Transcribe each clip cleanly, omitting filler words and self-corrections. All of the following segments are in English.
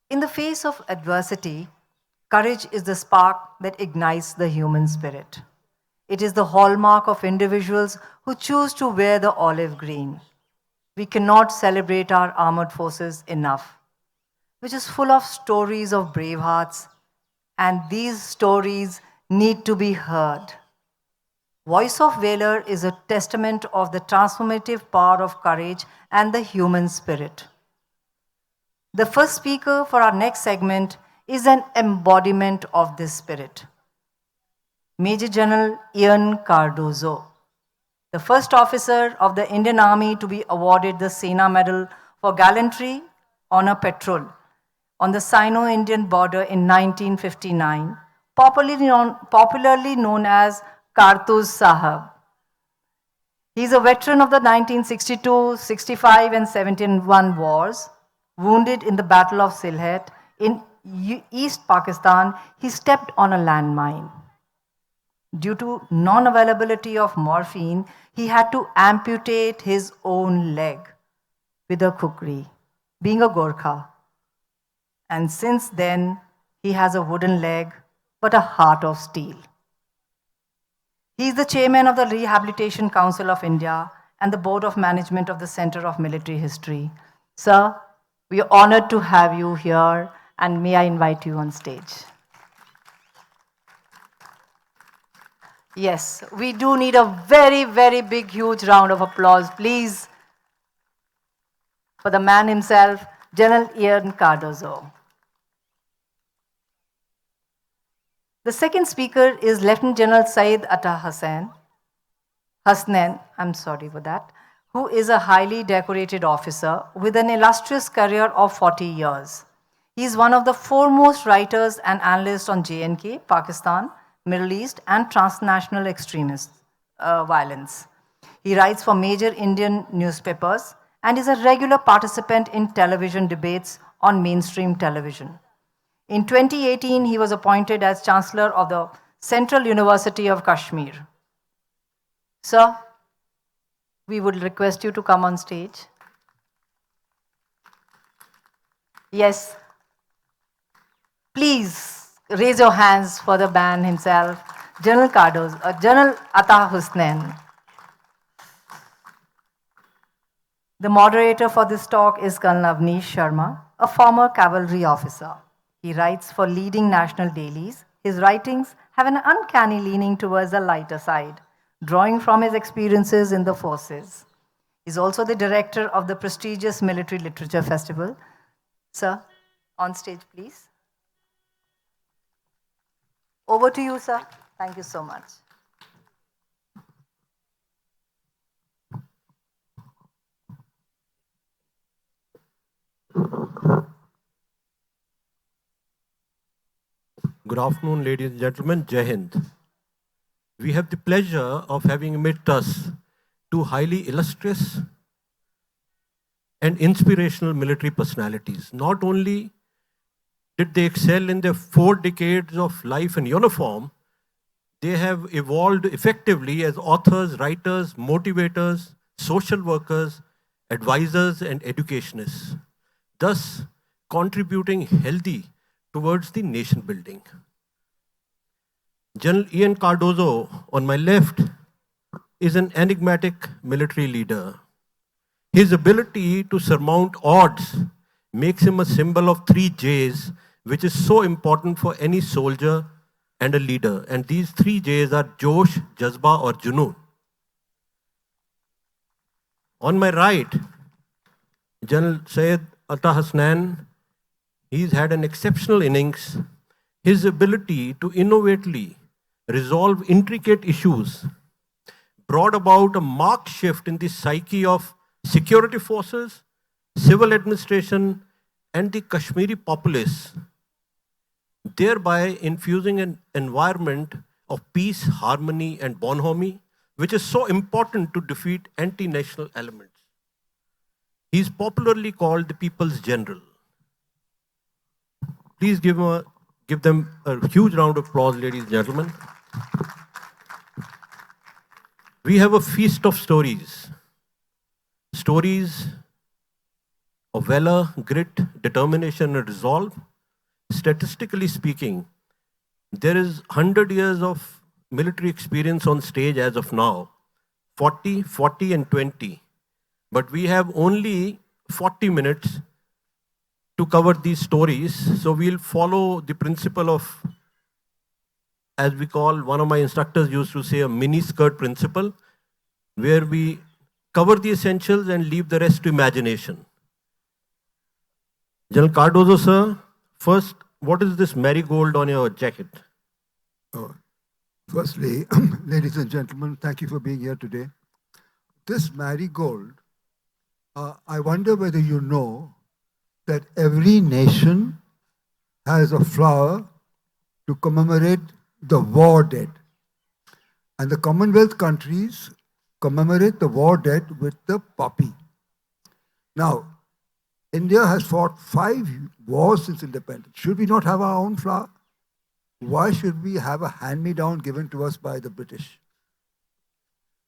In the face of adversity, courage is the spark that ignites the human spirit. It is the hallmark of individuals who choose to wear the olive green. We cannot celebrate our armored forces enough, which is full of stories of brave hearts, and these stories need to be heard. Voice of Valor is a testament of the transformative power of courage and the human spirit. The first speaker for our next segment is an embodiment of this spirit. Major General Ian Cardozo, the first officer of the Indian Army to be awarded the Sena Medal for gallantry on a patrol on the Sino-Indian border in 1959, popularly known as Kartuz Sahab. He is a veteran of the 1962, 65, and 71 wars. Wounded in the Battle of Sylhet in East Pakistan, he stepped on a landmine. Due to non-availability of morphine, he had to amputate his own leg with a kukri, being a Gorkha. And since then, he has a wooden leg, but a heart of steel. He is the chairman of the Rehabilitation Council of India and the Board of Management of the Center of Military History. Sir, we are honored to have you here, and may I invite you on stage. Yes, we do need a very, very big, huge round of applause, please, for the man himself, General Ian Cardozo. The second speaker is Lieutenant General Syed HASNAIN, I'm sorry for that, who is a highly decorated officer with an illustrious career of 40 years. He is one of the foremost writers and analysts on J&K, Pakistan, Middle East, and transnational extremist violence. He writes for major Indian newspapers and is a regular participant in television debates on mainstream television. In 2018, he was appointed as Chancellor of the Central University of Kashmir. Sir, we would request you to come on stage. Yes. Please raise your hands for the man himself, General Cardozo, General HASNAIN. The moderator for this talk is Colonel AVNISH Sharma, a former cavalry officer. He writes for leading national dailies. His writings have an uncanny leaning towards the lighter side, drawing from his experiences in the forces. He's also the director of the prestigious Military Literature Festival. Sir, on stage, please. Over to you, sir. Thank you so much. Good afternoon, ladies and gentlemen. Jai Hind. We have the pleasure of having amidst us two highly illustrious and inspirational military personalities. Not only did they excel in their 4 decades of life in uniform, they have evolved effectively as authors, writers, motivators, social workers, advisors, and educationists, thus contributing healthy towards the nation building. General Ian Cardozo, on my left, is an enigmatic military leader. His ability to surmount odds makes him a symbol of 3 J's, which is so important for any soldier and a leader. And these 3 J's are Josh, Jazba, or Junoon. On my right, General Syed HASNAIN. He's had an exceptional innings. His ability to innovatively resolve intricate issues brought about a marked shift in the psyche of security forces, civil administration, and the Kashmiri populace, thereby infusing an environment of peace, harmony, and bonhomie, which is so important to defeat anti-national elements. He is popularly called the People's General. Please give them a huge round of applause, ladies and gentlemen. We have a feast of stories. Stories of valor, grit, determination, and resolve. Statistically speaking, there is 100 years of military experience on stage as of now, 40, 40, and 20. But we have only 40 minutes to cover these stories. So we'll follow the principle of, as we call, one of my instructors used to say, a mini skirt principle, where we cover the essentials and leave the rest to imagination. General Cardozo, sir, first, what is this marigold on your jacket? Firstly, ladies and gentlemen, thank you for being here today. This marigold, I wonder whether you know that every nation has a flower to commemorate the war dead. And the Commonwealth countries commemorate the war dead with the poppy. Now, India has fought 5 wars since independence. Should we not have our own flower? Why should we have a hand-me-down given to us by the British?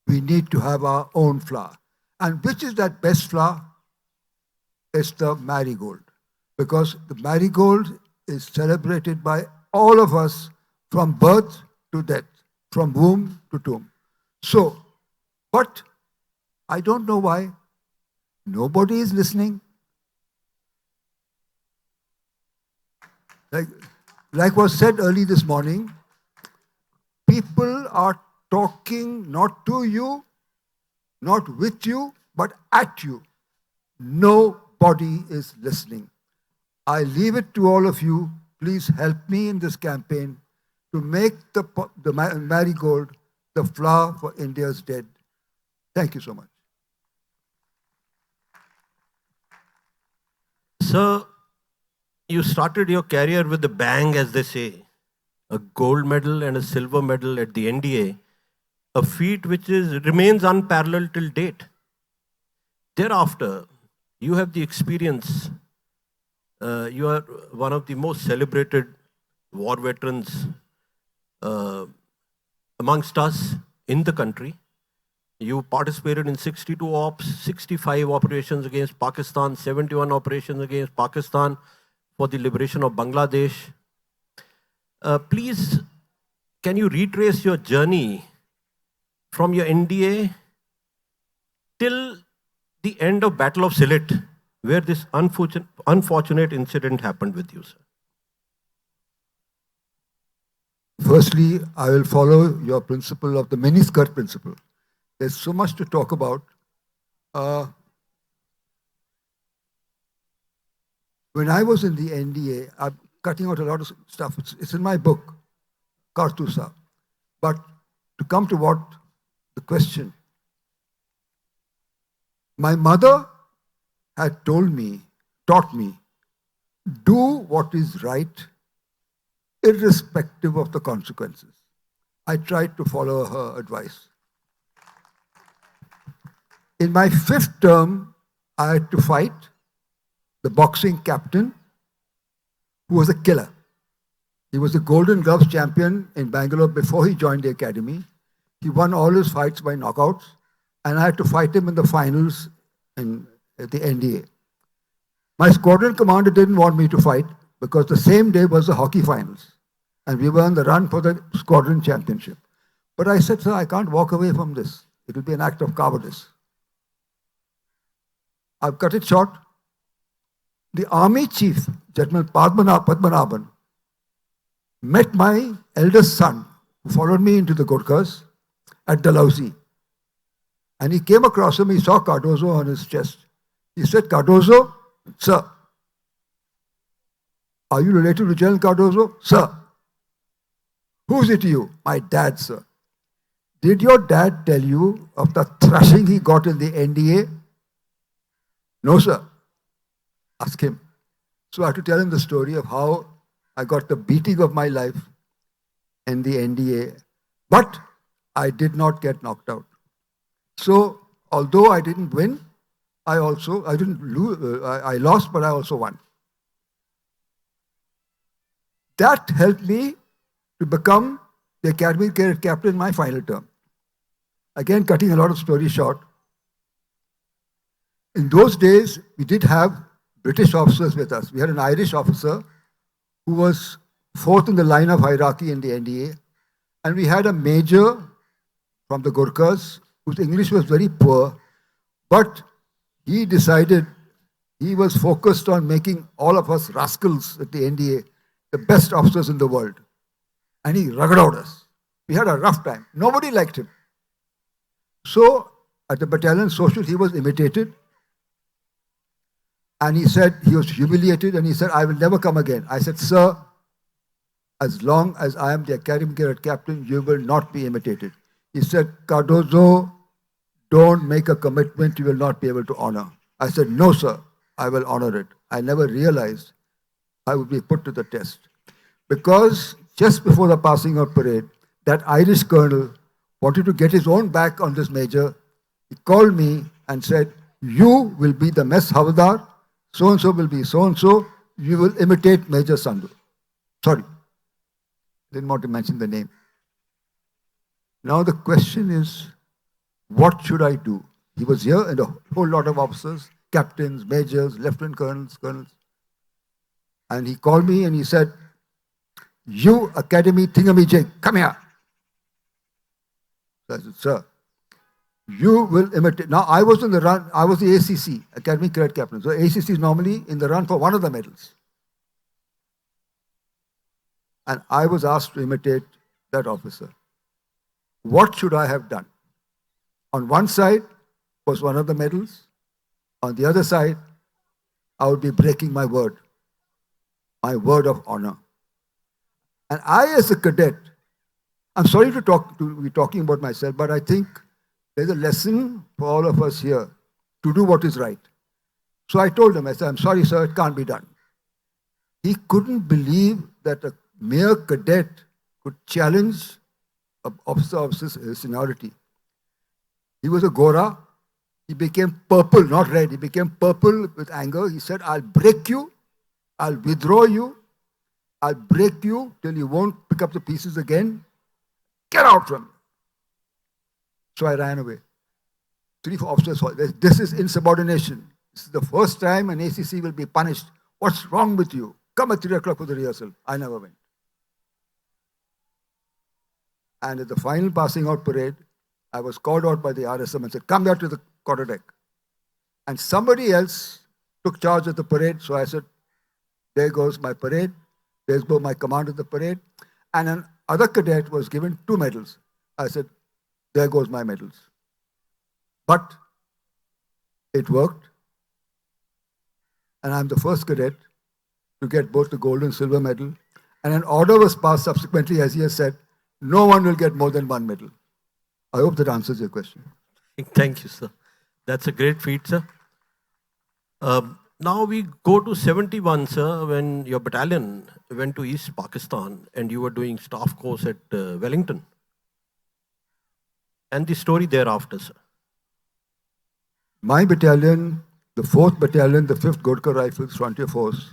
We need to have our own flower. And which is that best flower? It's the marigold. Because the marigold is celebrated by all of us from birth to death, from womb to tomb. So, but I don't know why nobody is listening. Like was said early this morning, people are talking not to you, not with you, but at you. Nobody is listening. I leave it to all of you. Please help me in this campaign to make the marigold the flower for India's dead. Thank you so much. Sir, you started your career with a bang, as they say. A gold medal and a silver medal at the NDA, a feat which remains unparalleled till date. Thereafter, you have the experience. You are one of the most celebrated war veterans amongst us in the country. You participated in 62 ops, 65 operations against Pakistan, 71 operations against Pakistan for the liberation of Bangladesh. Please, can you retrace your journey from your NDA till the end of Battle of Sylhet, where this unfortunate incident happened with you, sir? Firstly, I will follow your principle of the miniskirt principle. There's so much to talk about. When I was in the NDA, I'm cutting out a lot of stuff. It's in my book, CARDOZO. But to come to what the question, my mother had taught me, do what is right, irrespective of the consequences. I tried to follow her advice. In my 5th term, I had to fight the boxing captain who was a killer. He was the Golden Gloves champion in Bangalore before he joined the academy. He won all his fights by knockouts, and I had to fight him in the finals at the NDA. My squadron commander didn't want me to fight because the same day was the hockey finals, and we were on the run for the squadron championship. But I said, sir, I can't walk away from this. It will be an act of cowardice. I've cut it short. The army chief, General Padmanabhan, met my eldest son, who followed me into the Gurkhas, at Dalhousie. And he came across him, he saw Cardozo on his chest. He said, Cardozo, sir. Are you related to General Cardozo? Sir. Who's it to you? My dad, sir. Did your dad tell you of the thrashing he got in the NDA? No, sir. Ask him. So I had to tell him the story of how I got the beating of my life in the NDA, but I did not get knocked out. So although I didn't win, I didn't lose. I lost, but I also won. That helped me to become the academy cadet captain in my final term. Again, cutting a lot of story short. In those days, we did have British officers with us. We had an Irish officer who was fourth in the line of hierarchy in the NDA, and we had a major from the Gurkhas whose English was very poor, but he decided he was focused on making all of us rascals at the NDA the best officers in the world. And he rugged out us. We had a rough time. Nobody liked him. So at the battalion social, he was imitated. And he said, he was humiliated, and he said, I will never come again. I said, sir, as long as I am the academy cadet captain, you will not be imitated. He said, Cardozo, don't make a commitment you will not be able to honor. I said, no, sir, I will honor it. I never realized I would be put to the test. Because just before the passing out parade, that Irish colonel wanted to get his own back on this major. He called me and said, you will be the mess havildar, so-and-so will be so-and-so, you will imitate Major Sandhu. Sorry, didn't want to mention the name. Now the question is, what should I do? He was here and a whole lot of officers, captains, majors, lieutenant colonels. And he called me and he said, you academy thingamajig, come here. So I said, sir, you will imitate. Now, I was in the run, I was the ACC, Academy Cadet Captain. So ACC is normally in the run for one of the medals. And I was asked to imitate that officer. What should I have done? On one side was one of the medals. On the other side, I would be breaking my word of honor. And I, as a cadet, I'm sorry to be talking about myself, but I think there's a lesson for all of us here to do what is right. So I told him, I said, I'm sorry, sir, it can't be done. He couldn't believe that a mere cadet could challenge an officer of his seniority. He was a Gora. He became purple, not red. He became purple with anger. He said, I'll break you. I'll withdraw you. I'll break you till you won't pick up the pieces again. Get out from me. So I ran away. 3-4 officers, this is insubordination. This is the first time an ACC will be punished. What's wrong with you? Come at 3 o'clock for the rehearsal. I never went. And at the final passing out parade, I was called out by the RSM and said, come here to the quarterdeck. And somebody else took charge of the parade. So I said, there goes my parade. There's my command of the parade. And another cadet was given 2 medals. I said, there goes my medals. But it worked. And I'm the first cadet to get both the gold and silver medal. And an order was passed subsequently, as he has said, no one will get more than 1 medal. I hope that answers your question. Thank you, sir. That's a great feat, sir. Now we go to 71, sir, when your battalion went to East Pakistan and you were doing staff course at Wellington. And the story thereafter, sir. My battalion, the 4th Battalion, the 5th Gurkha Rifles Frontier Force,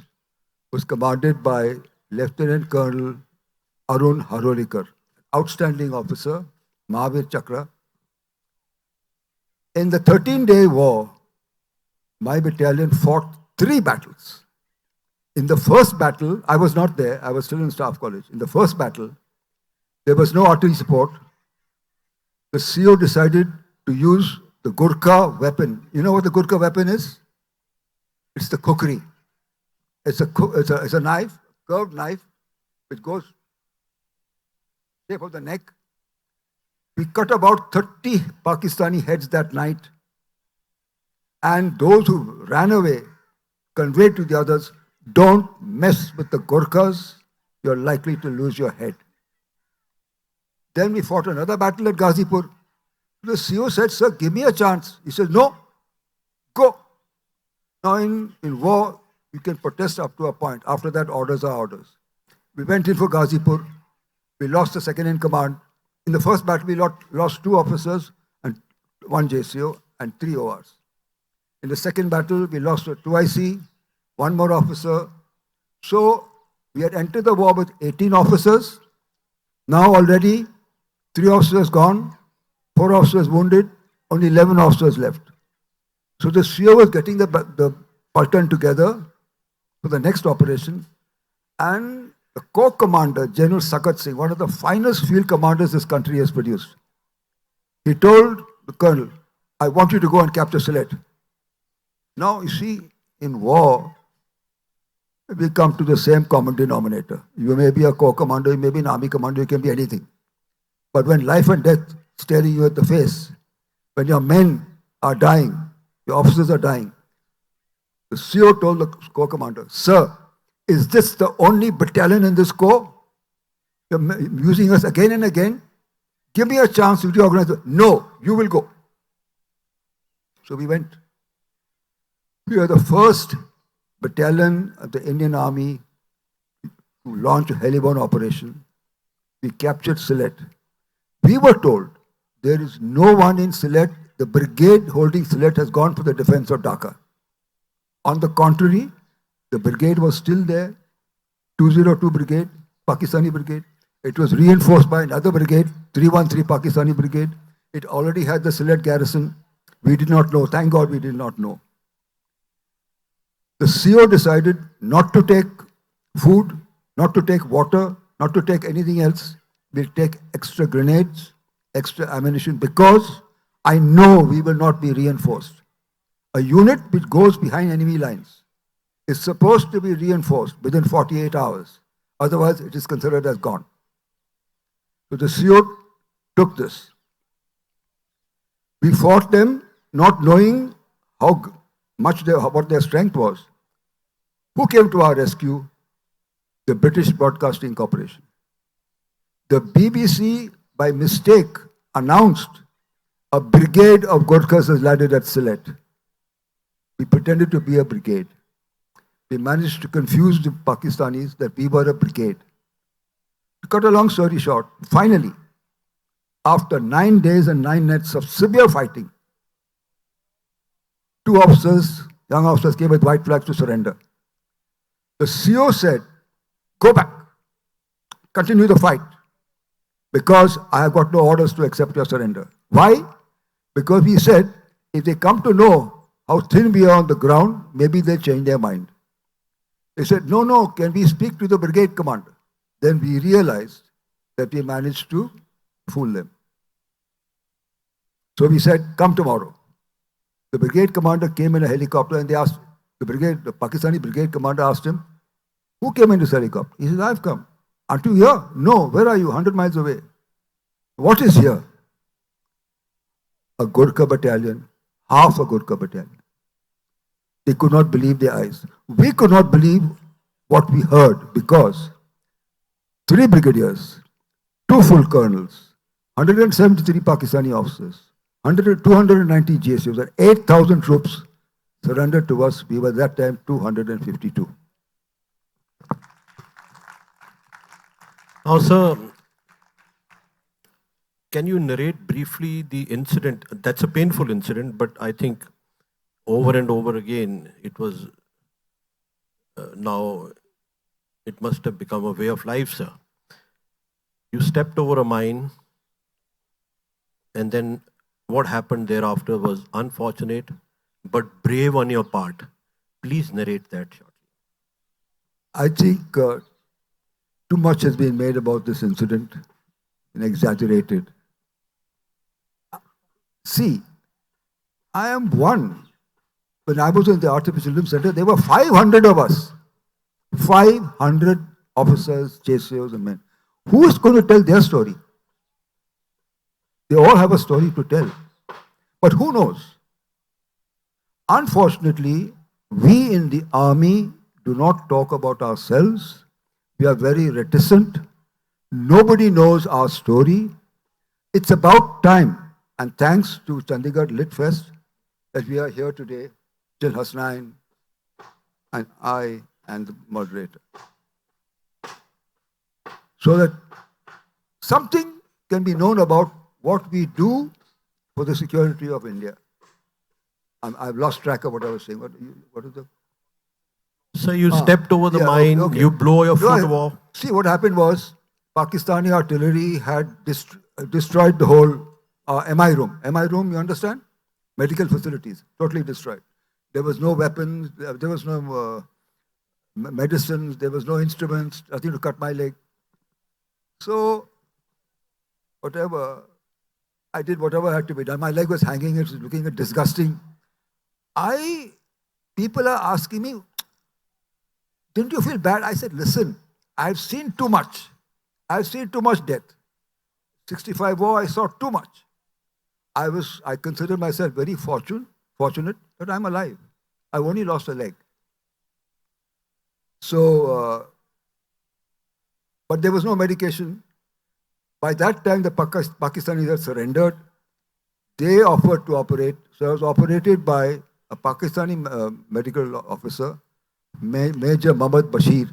was commanded by Lieutenant Colonel Arun Harolikar, outstanding officer, Mahavir Chakra. In the 13-day war, my battalion fought 3 battles. In the first battle, I was not there, I was still in staff college. In the first battle, there was no artillery support. The CO decided to use the Gurkha weapon. You know what the Gurkha weapon is? It's the kukri. It's a knife, curved knife, which goes shape of the neck. We cut about 30 Pakistani heads that night. And those who ran away conveyed to the others, don't mess with the Gurkhas, you're likely to lose your head. Then we fought another battle at Ghazipur. The CO said, sir, give me a chance. He said, no, go. Now in war, you can protest up to a point. After that, orders are orders. We went in for Ghazipur. We lost the second in command. In the first battle, we lost 2 officers and 1 JCO and 3 ORs. In the second battle, we lost 2 IC, 1 more officer. So we had entered the war with 18 officers. Now already 3 officers gone, 4 officers wounded, only 11 officers left. So the CO was getting the Pulton together for the next operation. And the corps commander, General Sakat Singh, one of the finest field commanders this country has produced, he told the colonel, I want you to go and capture Sylhet. Now, you see, in war, we come to the same common denominator. You may be a corps commander, you may be an army commander, you can be anything. But when life and death staring you at the face, when your men are dying, your officers are dying, the CO told the corps commander, Sir, is this the only battalion in this corps? You're using us again and again. Give me a chance to reorganize it. No, you will go. So we went. We were the first battalion of the Indian Army to launch a heliborne operation. We captured Sylhet. We were told there is no one in Sylhet. The brigade holding Sylhet has gone for the defense of Dhaka. On the contrary, the brigade was still there, 202 Brigade, Pakistani Brigade. It was reinforced by another brigade, 313 Pakistani Brigade. It already had the Sylhet garrison. We did not know. Thank God we did not know. The CO decided not to take food, not to take water, not to take anything else. We'll take extra grenades, extra ammunition, because I know we will not be reinforced. A unit which goes behind enemy lines is supposed to be reinforced within 48 hours. Otherwise, it is considered as gone. So the CO took this. We fought them not knowing how much what their strength was. Who came to our rescue? The British Broadcasting Corporation. The BBC, by mistake, announced a brigade of Gurkhas has landed at Sylhet. We pretended to be a brigade. We managed to confuse the Pakistanis that we were a brigade. To cut a long story short, finally, after 9 days and 9 nights of severe fighting, 2 officers, young officers, came with white flags to surrender. The CO said, go back, continue the fight, because I have got no orders to accept your surrender. Why? Because we said, if they come to know how thin we are on the ground, maybe they'll change their mind. They said, no, can we speak to the brigade commander? Then we realized that we managed to fool them. So we said, come tomorrow. The brigade commander came in a helicopter and they asked, the Pakistani brigade commander asked him, who came in this helicopter? He said, I've come. Aren't you here? No, where are you? 100 miles away. What is here? A Gurkha battalion, half a Gurkha battalion. They could not believe their eyes. We could not believe what we heard because 3 brigadiers, 2 full colonels, 173 Pakistani officers, 290 GSUs, and 8,000 troops surrendered to us. We were at that time 252. Now, sir, can you narrate briefly the incident? That's a painful incident, but I think over and over again, it was, now it must have become a way of life, sir. You stepped over a mine, and then what happened thereafter was unfortunate, but brave on your part. Please narrate that shortly. I think too much has been made about this incident and exaggerated. See, I am one. When I was in the Artificial Limb Center, there were 500 of us. 500 officers, JCOs and men. Who is going to tell their story? They all have a story to tell. But who knows? Unfortunately, we in the army do not talk about ourselves. We are very reticent. Nobody knows our story. It's about time. And thanks to Chandigarh Lit Fest that we are here today, till HASNAIN and I and the moderator. So that something can be known about what we do for the security of India. I've lost track of what I was saying. What is the... So you stepped over the mine, okay. You blow your foot off. See, what happened was Pakistani artillery had destroyed the whole MI room. MI room, you understand? Medical facilities, totally destroyed. There was no weapons, there was no medicines, there was no instruments, nothing to cut my leg. So, whatever, I did whatever had to be done. My leg was hanging, it was looking disgusting. People are asking me, didn't you feel bad? I said, listen, I've seen too much. I've seen too much death. 65 war, I saw too much. I consider myself very fortunate that I'm alive. I've only lost a leg. So, but there was no medication. By that time, the Pakistanis had surrendered. They offered to operate. So I was operated by a Pakistani medical officer, Major Mohammad Bashir.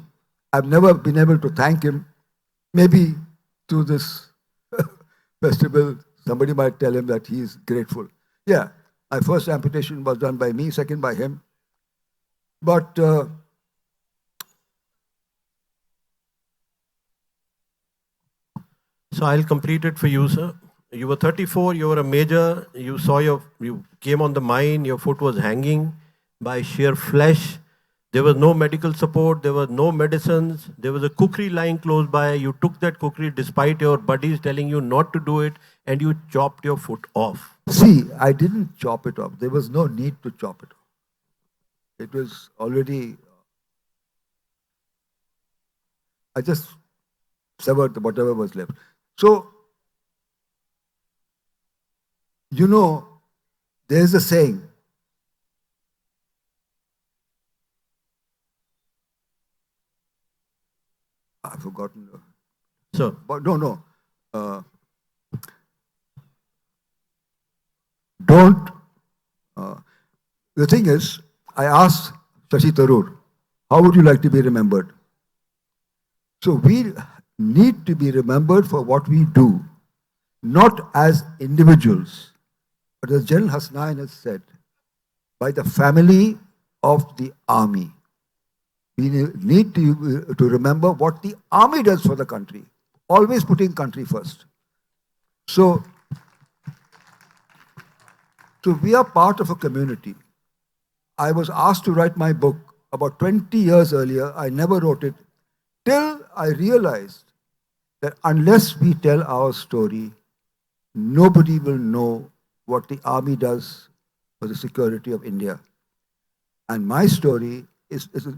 I've never been able to thank him. Maybe through this festival, somebody might tell him that he is grateful. Yeah, my first amputation was done by me, second by him. But so I'll complete it for you, sir. You were 34, you were a major, you came on the mine, your foot was hanging by sheer flesh. There was no medical support, there were no medicines, there was a kukri lying close by. You took that kukri despite your buddies telling you not to do it, and you chopped your foot off. see, I didn't chop it off. There was no need to chop it off. It was already, I just severed whatever was left. So, you know, there's a saying, I've forgotten. So, But no. Don't. The thing is, I asked Shashi Tharoor, how would you like to be remembered? So we need to be remembered for what we do, not as individuals, but as General HASNAIN has said, by the family of the army. We need to remember what the army does for the country, always putting country first. So we are part of a community. I was asked to write my book about 20 years earlier. I never wrote it till I realized that unless we tell our story, nobody will know what the army does for the security of India. And my story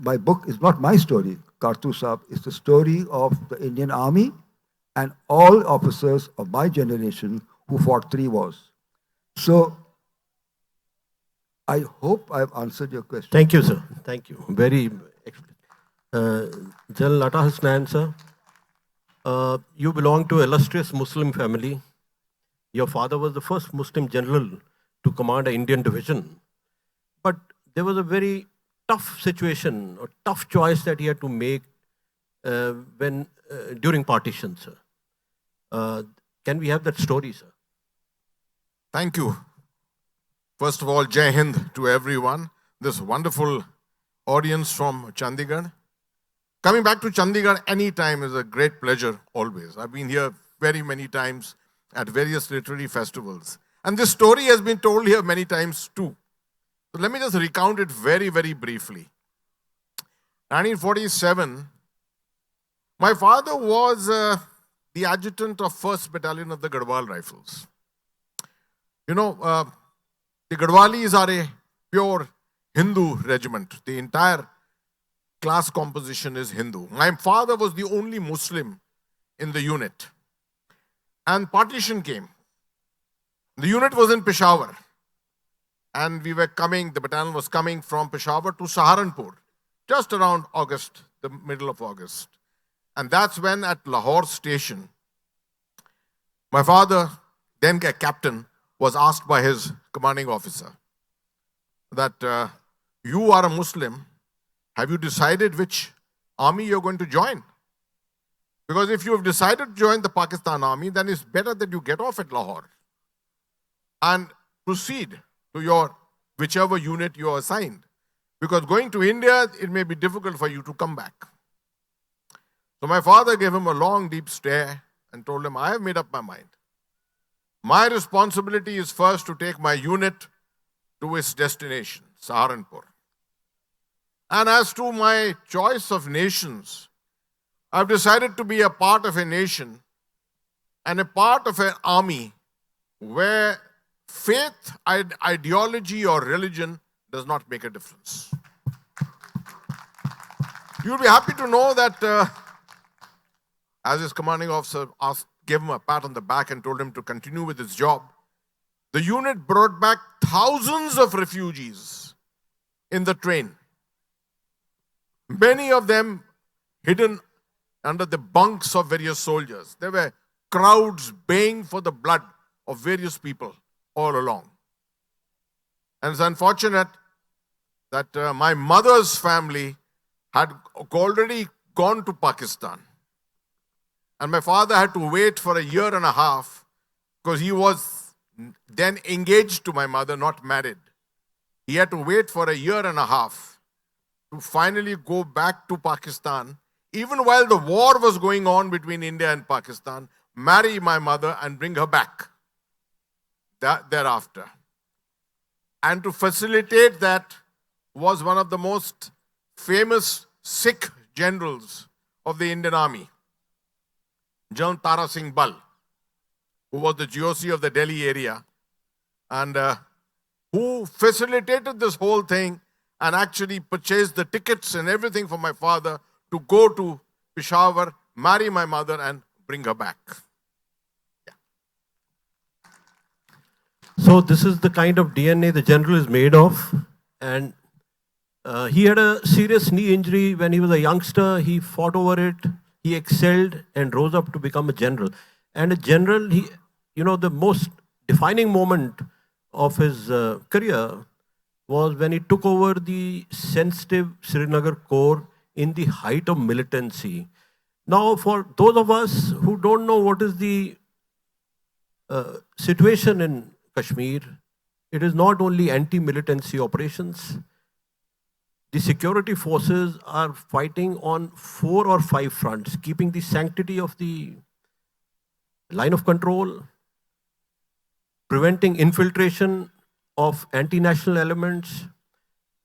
my book is not my story, CARDOZO, it's the story of the Indian Army and all officers of my generation who fought 3 wars. So, I hope I've answered your question. thank you, sir. Thank you. Very General Atta HASNAIN, sir. You belong to an illustrious Muslim family. Your father was the first Muslim general to command an Indian division. But there was a very tough situation, or tough choice that he had to make during partition, sir. Can we have that story, sir? Thank you. First of all, Jai Hind to everyone. This wonderful audience from Chandigarh. Coming back to Chandigarh anytime is a great pleasure, always. I've been here very many times at various literary festivals. And this story has been told here many times too. So let me just recount it very, very briefly. 1947, my father was the adjutant of 1st Battalion of the Garhwal Rifles. You know, the Garhwalis are a pure Hindu regiment. The entire class composition is Hindu. My father was the only Muslim in the unit. And partition came. The unit was in Peshawar. And we were coming, the battalion was coming from Peshawar to Saharanpur, just around August, the middle of August. And that's when at Lahore station, my father, then a captain, was asked by his commanding officer that you are a Muslim, have you decided which army you're going to join? Because if you have decided to join the Pakistan army, then it's better that you get off at Lahore and proceed to your whichever unit you are assigned. Because going to India, it may be difficult for you to come back. So my father gave him a long, deep stare and told him, I have made up my mind. My responsibility is first to take my unit to its destination. Saharanpur. And as to my choice of nations, I've decided to be a part of a nation and a part of an army where faith, ideology, or religion does not make a difference. You'll be happy to know that as his commanding officer gave him a pat on the back and told him to continue with his job, the unit brought back thousands of refugees in the train. Many of them hidden under the bunks of various soldiers. There were crowds baying for the blood of various people all along. And it's unfortunate that my mother's family had already gone to Pakistan. And my father had to wait for a year and a half because he was then engaged to my mother, not married. He had to wait for a year and a half to finally go back to Pakistan, even while the war was going on between India and Pakistan, marry my mother and bring her back thereafter. And to facilitate that was one of the most famous Sikh generals of the Indian Army, General Tara Singh Bal, who was the GOC of the Delhi area, and who facilitated this whole thing and actually purchased the tickets and everything for my father to go to Peshawar, marry my mother, and bring her back. So this is the kind of DNA the general is made of. And he had a serious knee injury when he was a youngster. He fought over it. He excelled and rose up to become a general. And a general, the most defining moment of his career was when he took over the sensitive Srinagar Corps in the height of militancy. Now, for those of us who don't know what is the situation in Kashmir, it is not only anti-militancy operations. The security forces are fighting on 4 or 5 fronts, keeping the sanctity of the line of control, preventing infiltration of anti-national elements,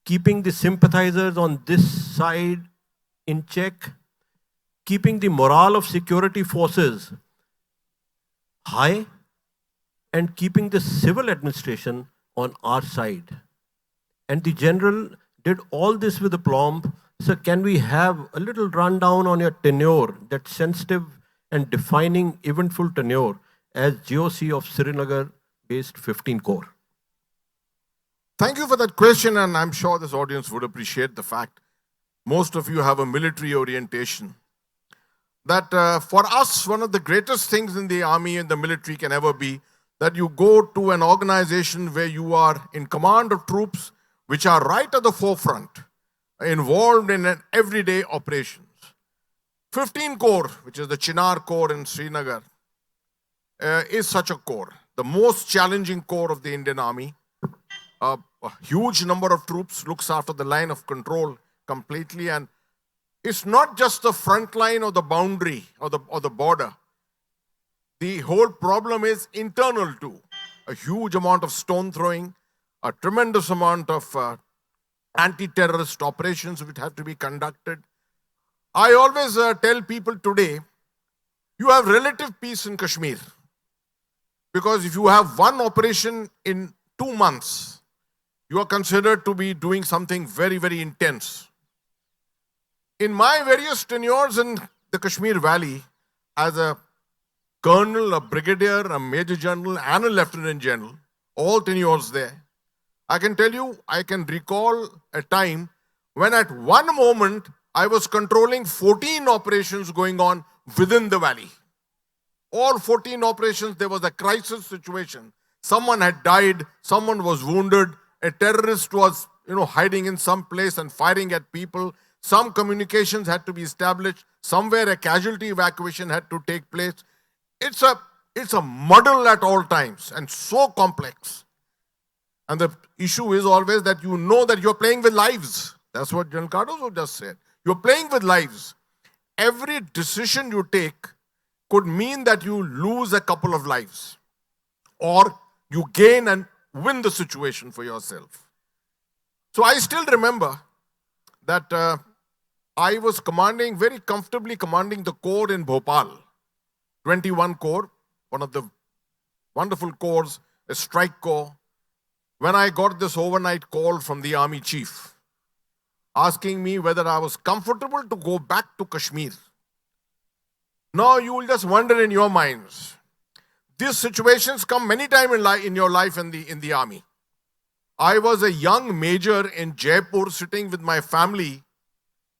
keeping the sympathizers on this side in check, keeping the morale of security forces high, and keeping the civil administration on our side. And the general did all this with aplomb. So can we have a little rundown on your tenure, that sensitive and defining eventful tenure as GOC of Srinagar-based 15 Corps? Thank you for that question, and I'm sure this audience would appreciate the fact most of you have a military orientation. That for us, one of the greatest things in the army and the military can ever be that you go to an organization where you are in command of troops which are right at the forefront, involved in an everyday operations. 15 Corps, which is the Chinar Corps in Srinagar, is such a corps, the most challenging corps of the Indian Army. A huge number of troops, looks after the line of control completely, and it's not just the front line or the boundary or the border. The whole problem is internal too. A huge amount of stone throwing, a tremendous amount of anti-terrorist operations which have to be conducted. I always tell people today, you have relative peace in Kashmir. Because if you have one operation in 2 months, you are considered to be doing something very, very intense. In my various tenures in the Kashmir Valley, as a colonel, a brigadier, a major general, and a lieutenant general, all tenures there, I can tell you, I can recall a time when at one moment I was controlling 14 operations going on within the valley. All 14 operations, there was a crisis situation. Someone had died, someone was wounded, a terrorist was hiding in some place and firing at people. Some communications had to be established. Somewhere a casualty evacuation had to take place. It's a muddle at all times and so complex. And the issue is always that you know that you're playing with lives. That's what General CARDOZO just said. You're playing with lives. Every decision you take could mean that you lose a couple of lives or you gain and win the situation for yourself. So I still remember that I was commanding, very comfortably commanding the corps in Bhopal, 21 Corps, one of the wonderful corps, a strike corps, when I got this overnight call from the army chief asking me whether I was comfortable to go back to Kashmir. Now you will just wonder in your minds, these situations come many times in your life in the army. I was a young major in Jaipur sitting with my family,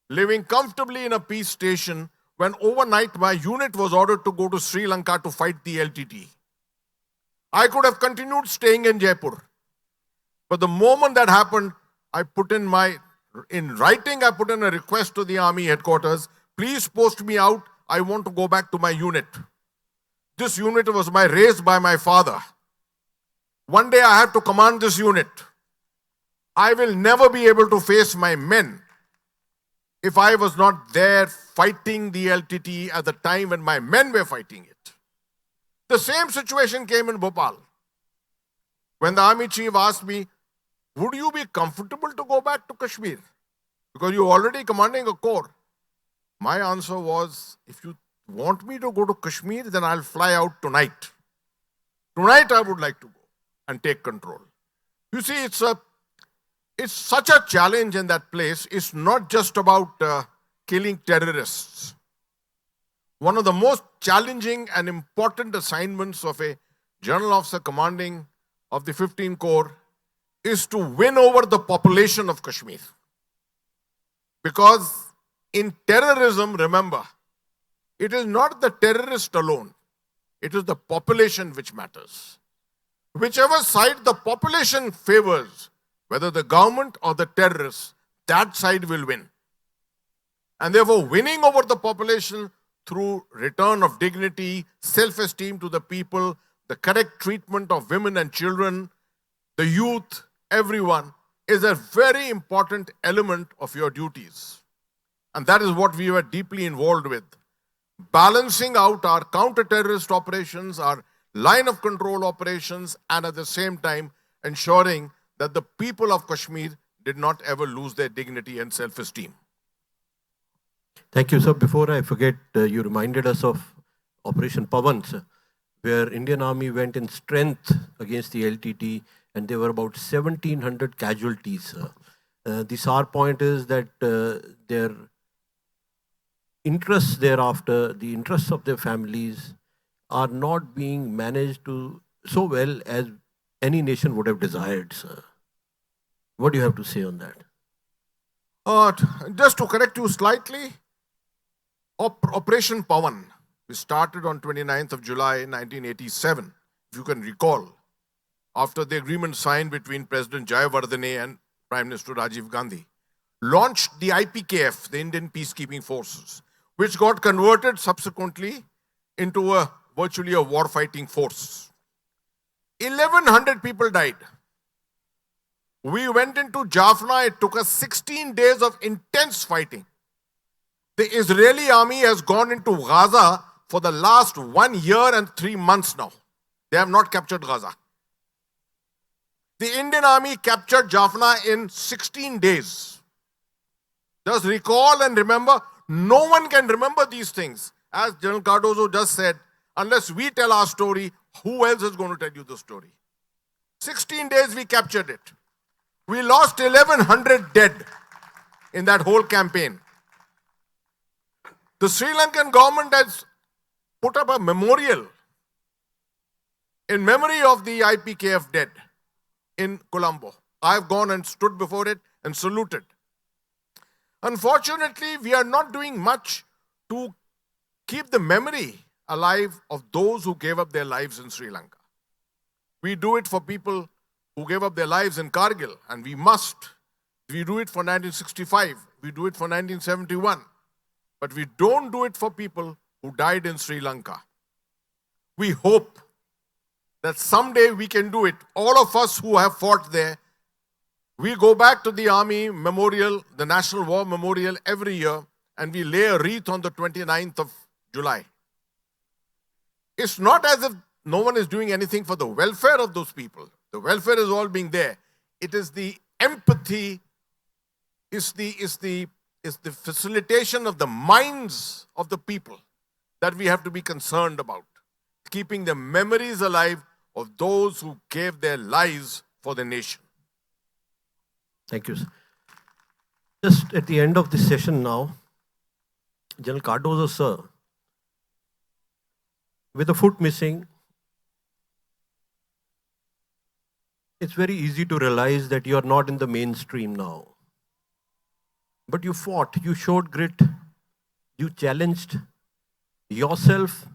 living comfortably in a peace station when overnight my unit was ordered to go to Sri Lanka to fight the LTT. I could have continued staying in Jaipur. But the moment that happened, I put in writing, I put in a request to the army headquarters, please post me out, I want to go back to my unit. This unit was raised by my father. One day I have to command this unit. I will never be able to face my men if I was not there fighting the LTT at the time when my men were fighting it. The same situation came in Bhopal. When the army chief asked me, would you be comfortable to go back to Kashmir? Because you're already commanding a corps. My answer was, if you want me to go to Kashmir, then I'll fly out tonight. Tonight I would like to go and take control. You see, it's such a challenge in that place. It's not just about killing terrorists. One of the most challenging and important assignments of a general officer commanding of the 15 Corps is to win over the population of Kashmir. Because in terrorism, remember, it is not the terrorist alone. It is the population which matters. Whichever side the population favors, whether the government or the terrorists, that side will win. And therefore, winning over the population through return of dignity, self-esteem to the people, the correct treatment of women and children, the youth, everyone, is a very important element of your duties. And that is what we were deeply involved with. Balancing out our counter-terrorist operations, our line of control operations, and at the same time ensuring that the people of Kashmir did not ever lose their dignity and self-esteem. Thank you, sir. Before I forget, you reminded us of Operation Pavan, sir, where Indian Army went in strength against the LTT, and there were about 1,700 casualties. The SAR point is that their interests thereafter, the interests of their families, are not being managed so well as any nation would have desired, sir. What do you have to say on that? Just to correct you slightly, Operation Pavan, we started on 29th of July 1987, if you can recall, after the agreement signed between President Jayawardene and Prime Minister Rajiv Gandhi, launched the IPKF, the Indian Peacekeeping Forces, which got converted subsequently into virtually a war-fighting force. 1,100 people died. We went into Jaffna. It took us 16 days of intense fighting. The Israeli army has gone into Gaza for the last 1 year and 3 months now. They have not captured Gaza. The Indian army captured Jaffna in 16 days. Just recall and remember, no one can remember these things. As General CARDOZO just said, unless we tell our story, who else is going to tell you the story? 16 days we captured it. We lost 1,100 dead in that whole campaign. The Sri Lankan government has put up a memorial in memory of the IPKF dead in Colombo. I have gone and stood before it and saluted. Unfortunately, we are not doing much to keep the memory alive of those who gave up their lives in Sri Lanka. We do it for people who gave up their lives in Kargil, and we must. We do it for 1965, we do it for 1971, but we don't do it for people who died in Sri Lanka. We hope that someday we can do it. All of us who have fought there, we go back to the Army Memorial, the National War Memorial every year, and we lay a wreath on the 29th of July. It's not as if no one is doing anything for the welfare of those people. The welfare is all being there. It is the empathy, is the facilitation of the minds of the people that we have to be concerned about. Keeping the memories alive of those who gave their lives for the nation. Thank you, sir. Just at the end of this session now, General Cardozo, sir, with a foot missing, it's very easy to realize that you are not in the mainstream now. But you fought, you showed grit, you challenged yourself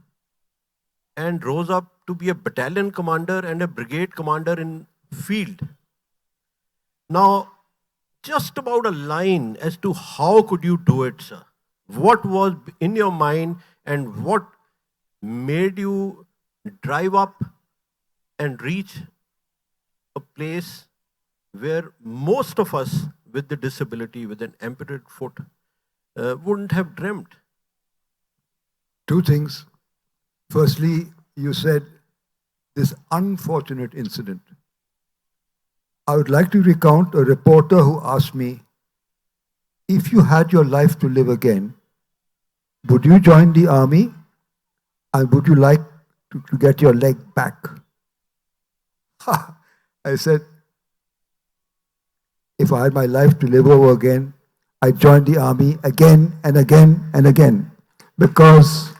and rose up to be a battalion commander and a brigade commander in field. Now, just about a line as to how could you do it, sir? What was in your mind and what made you drive up and reach a place where most of us with the disability, with an amputated foot, wouldn't have dreamt? Two things. Firstly, you said this unfortunate incident. I would like to recount a reporter who asked me, if you had your life to live again, would you join the army and would you like to get your leg back? I said, if I had my life to live over again, I'd join the army again and again and again, because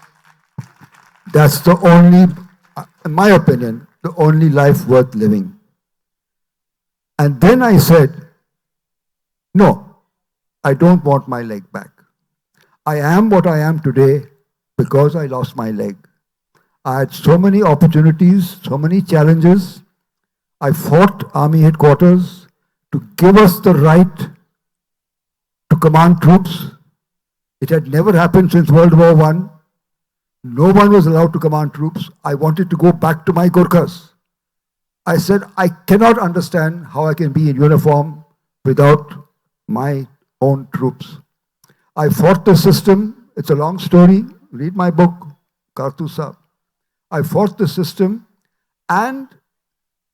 that's the only, in my opinion, the only life worth living. And then I said, no, I don't want my leg back. I am what I am today because I lost my leg. I had so many opportunities, so many challenges. I fought Army headquarters to give us the right to command troops. It had never happened since World War I. No one was allowed to command troops. I wanted to go back to my Gurkhas. I said, I cannot understand how I can be in uniform without my own troops. I fought the system. It's a long story. Read my book, CARDOZO. I fought the system, and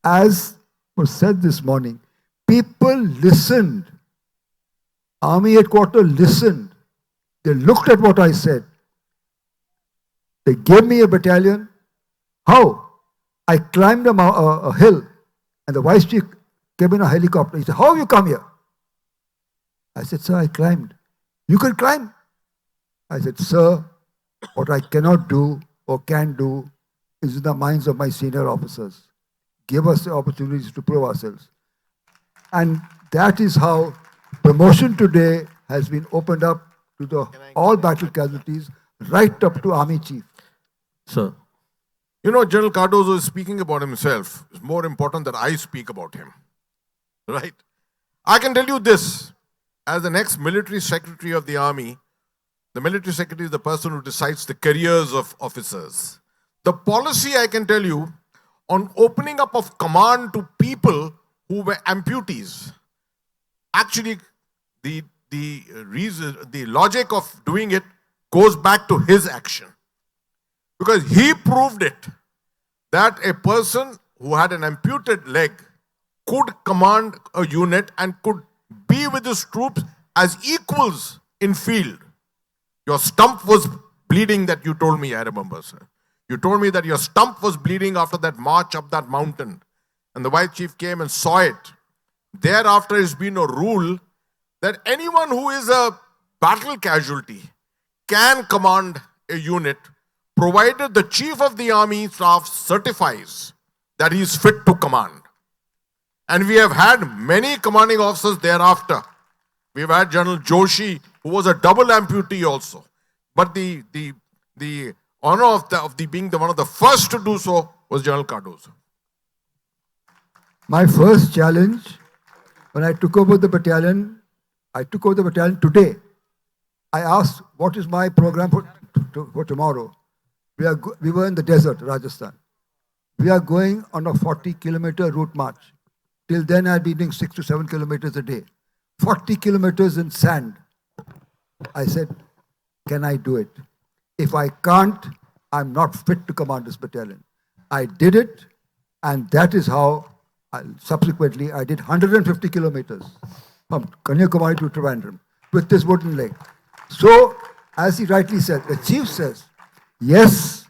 as was said this morning, people listened. Army headquarters listened. They looked at what I said. They gave me a battalion. How? I climbed a hill, and the vice chief came in a helicopter. He said, how have you come here? I said, sir, I climbed. You can climb? I said, sir, what I cannot do or can do is in the minds of my senior officers. Give us the opportunities to prove ourselves. And that is how promotion today has been opened up to the all battle casualties, right up to Army Chief. Sir. You know, General Cardozo is speaking about himself. It's more important that I speak about him. Right? I can tell you this. As the next military secretary of the army, the military secretary is the person who decides the careers of officers. The policy, I can tell you, on opening up of command to people who were amputees, actually the reason, the logic of doing it goes back to his action. Because he proved it, that a person who had an amputated leg could command a unit and could be with his troops as equals in field. Your stump was bleeding, that you told me, I remember, sir. You told me that your stump was bleeding after that march up that mountain. And the vice chief came and saw it. Thereafter, it's been a rule that anyone who is a battle casualty can command a unit, provided the chief of the army staff certifies that he is fit to command. And we have had many commanding officers thereafter. We've had General Joshi, who was a double amputee also. But the honor of being one of the first to do so was General Cardozo. My first challenge, when I took over the battalion today. I asked, what is my program for tomorrow? We were in the desert, Rajasthan. We are going on a 40-kilometer route march. Till then, I'd been doing 6 to 7 kilometers a day. 40 kilometers in sand. I said, can I do it? If I can't, I'm not fit to command this battalion. I did it, and that is how Subsequently, I did 150 kilometers from Kanyakumari to Trivandrum with this wooden leg. So, as he rightly said, the chief says, yes,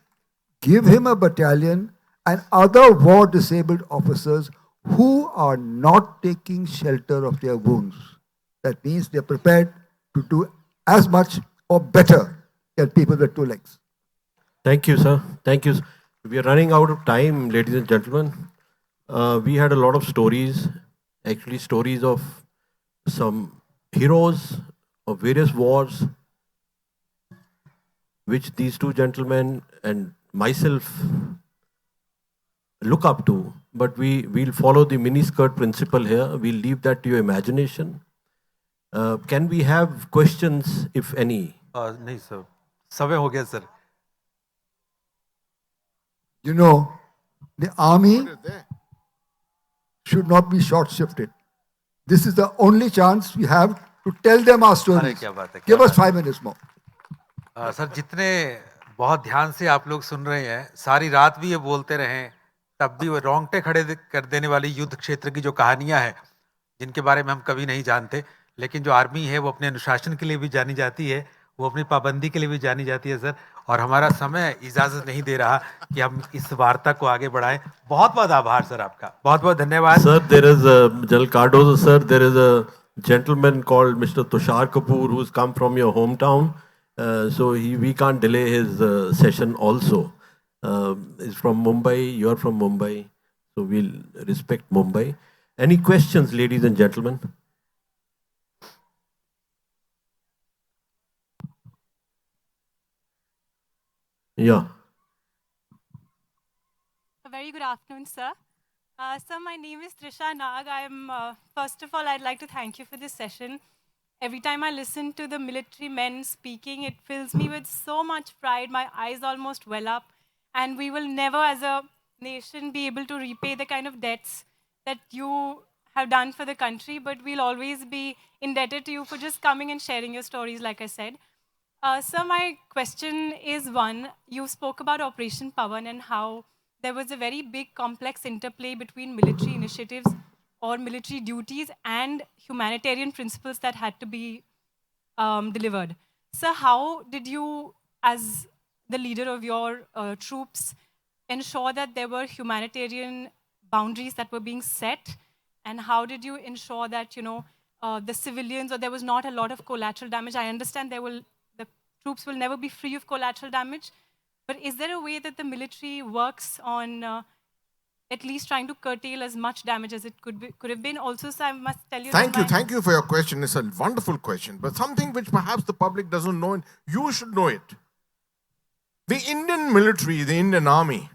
give him a battalion and other war-disabled officers who are not taking shelter of their wounds. That means they're prepared to do as much or better than people with two legs. Thank you, sir. Thank you. We are running out of time, ladies and gentlemen. We had a lot of stories, actually stories of some heroes of various wars, which these two gentlemen and myself look up to. But we'll follow the miniskirt principle here. We'll leave that to your imagination. Can we have questions, if any? नहीं sir, समय हो गया sir. You know, the army should not be short-shifted. This is the only chance we have to tell them our stories. क्या बात है, क्या Give us बात है. 5 minutes more. सर जितने बहुत ध्यान से आप लोग सुन रहे हैं, सारी रात भी ये बोलते रहे, तब भी वो रोंगटे खड़े कर देने वाली युद्ध क्षेत्र की जो कहानियां हैं, जिनके बारे में हम कभी नहीं जानते, लेकिन जो आर्मी है वो अपने अनुशासन के लिए भी जानी जाती है, वो अपनी पाबंदी के लिए भी जानी जाती है सर. और हमारा समय इजाजत नहीं दे रहा कि हम इस वार्ता को आगे बढ़ाएं. बहुत बहुत आभार सर आपका, बहुत बहुत धन्यवाद. Sir, there is a General CARDOZO, sir. There is a gentleman called Mr. Tushar Kapoor who's come from your hometown. So we can't delay his session also. He's from Mumbai. You're from Mumbai. So we'll respect Mumbai. Any questions, ladies and gentlemen? Yeah. A very good afternoon, sir. Sir, my name is Trisha Nag. First of all, I'd like to thank you for this session. Every time I listen to the military men speaking, it fills me with so much pride. My eyes almost well up. And we will never, as a nation, be able to repay the kind of debts that you have done for the country, but we'll always be indebted to you for just coming and sharing your stories, like I said. Sir, my question is one. You spoke about Operation Pawan and how there was a very big complex interplay between military initiatives or military duties and humanitarian principles that had to be delivered. Sir, how did you, as the leader of your troops, ensure that there were humanitarian boundaries that were being set? And how did you ensure that, you know, the civilians, or there was not a lot of collateral damage? I understand the troops will never be free of collateral damage, but is there a way that the military works on at least trying to curtail as much damage as it could have been? Also, sir, I must tell you Thank you for your question. It's a wonderful question, but something which perhaps the public doesn't know, and you should know it. The Indian military, the Indian army,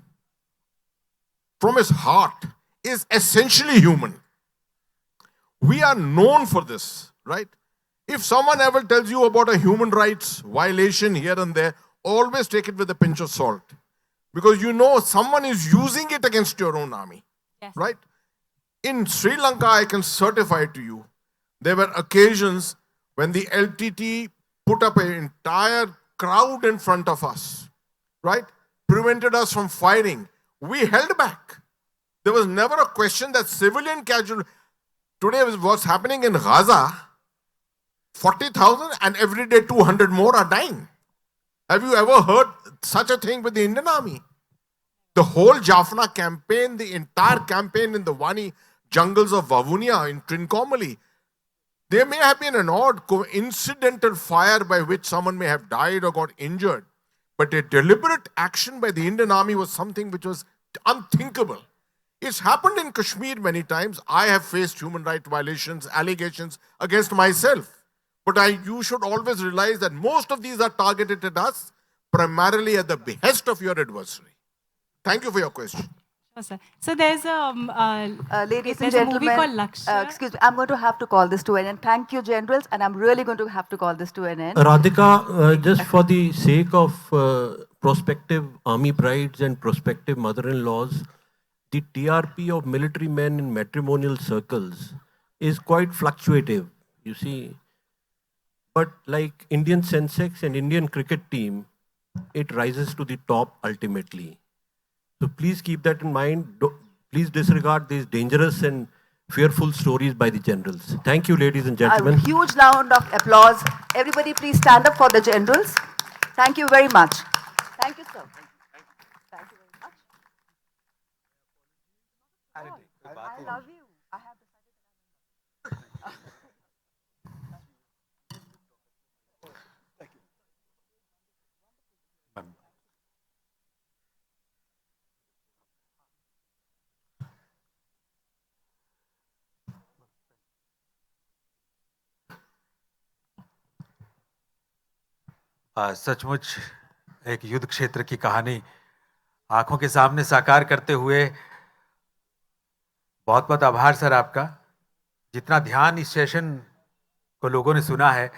from its heart, is essentially human. We are known for this, right? If someone ever tells you about a human rights violation here and there, always take it with a pinch of salt. Because you know someone is using it against your own army, Yes. right? In Sri Lanka, I can certify to you, there were occasions when the LTT put up an entire crowd in front of us, right? Prevented us from firing. We held back. There was never a question that civilian casualties. Today, what's happening in Gaza, 40,000 and every day 200 more are dying. Have you ever heard such a thing with the Indian army? The whole Jaffna campaign, the entire campaign in the Wani jungles of Vavunia in Trincomalee, there may have been an odd incidental fire by which someone may have died or got injured, but a deliberate action by the Indian army was something which was unthinkable. It's happened in Kashmir many times. I have faced human rights violations, allegations against myself. But you should always realize that most of these are targeted at us, primarily at the behest of your adversary. Thank you for your question. Sure, sir. So there's Ladies and there's a movie gentlemen, called Lakshya. excuse me, I'm going to have to call this to an end. Thank you, generals, and I'm really going to have to call this to an end. Radhika, just for the sake of prospective army brides and prospective mother-in-laws, the TRP of military men in matrimonial circles is quite fluctuative, you see. But like Indian Sensex and Indian cricket team, it rises to the top ultimately. So please keep that in mind. Please disregard these dangerous and fearful stories by the generals. Thank you, ladies and gentlemen. A huge round of applause. Everybody please stand up for the generals. Thank you very much. Thank you, sir. Thank you very much. I love you. I have सचमुच एक युद्ध क्षेत्र की कहानी आंखों के सामने साकार करते हुए बहुत बहुत आभार सर आपका। जितना ध्यान इस सेशन को लोगों ने सुना है